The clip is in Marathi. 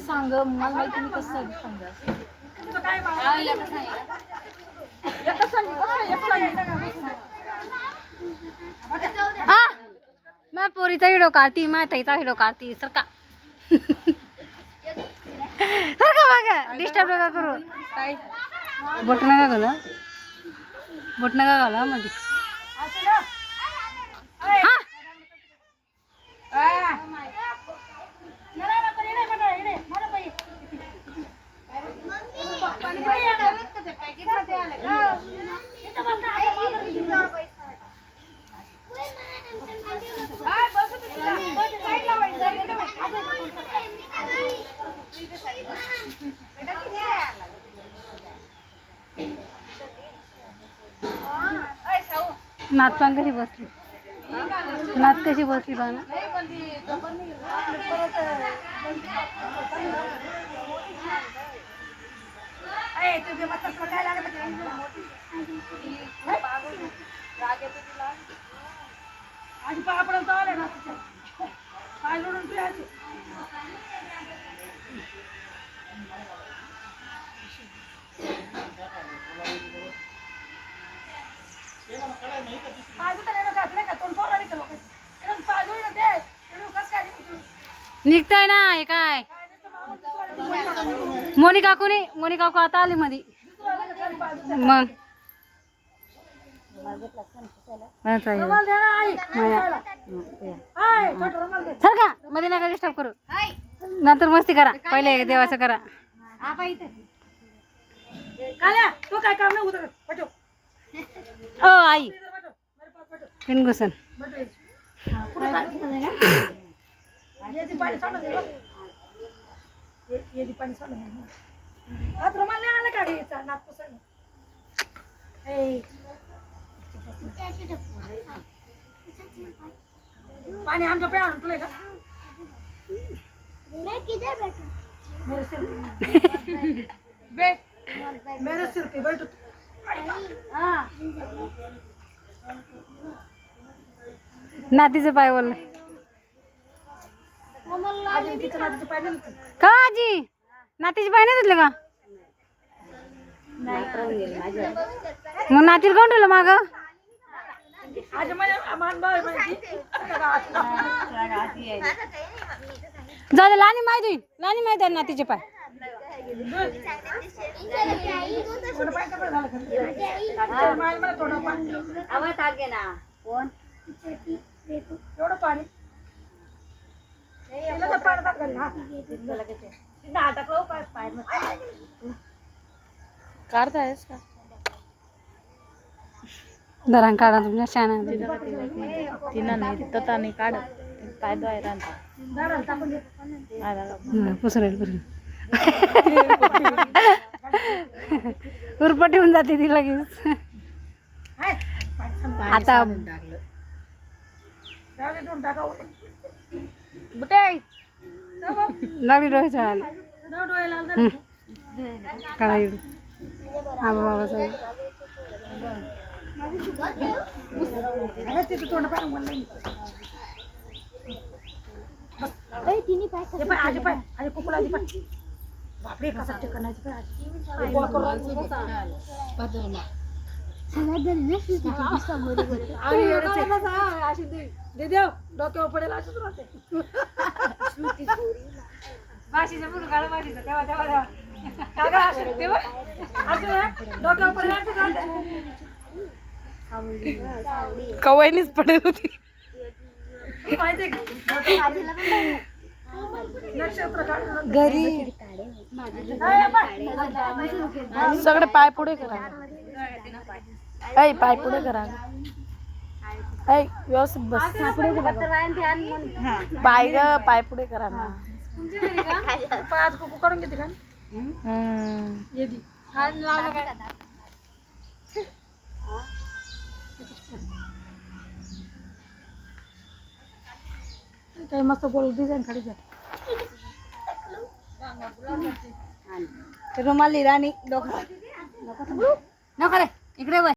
सांग मला माहिती नाही कसं सांगा तुझं काय मैं पोरीचा व्हिडिओ काढती मैं ताईचा व्हिडिओ काढती सरका सरका बघा डिस्टर्ब नका करू बोट नका घाला मध्ये नात पण कशी बसली नात कशी बसली बा ना निघताय ना हे काय मोनिका कोणी मोनिका को आता आली मध्ये मग सर का मध्ये नका डिस्टर्ब करू नंतर मस्ती करा पहिले देवाचं करा ओ आई पिनगुसन पानी आमच्या पे आणतोय का मेरे सिर पे बैठ नातीचे पाय बोल का आजी नातीचे पाय नाही धुतले का मग नातीला कोण ठेवलं माग जाऊ दे लाणी माहिती आहे नातीचे पाय एवढं पाणी काढतायस का दरां काढा तुमच्या शाना तिनं नाही तता नाही काढत काय द्वाय पुसरेल उरपट येऊन जाते ती लगेच आता लागली डोळे चढायला काढा इकडे आबा बाबाचा बापरे कसा टिकणायची डोक्यावर पडेल असंच राहते भाषेच्या पुढे काढा भाषेचं तेव्हा डोक्यावर पडेल असंच राहते कवायनीच पडेल होती माहिती नक्षत्र घरी सगळे पाय पुढे करा ऐ पाय पुढे करा ऐ व्यवस्थित बस पाय ग पाय पुढे करा ना पायात कुकू काढून घेते का काही मस्त गोल डिझाईन काढायचं रुमाली राणी नको रे इकडे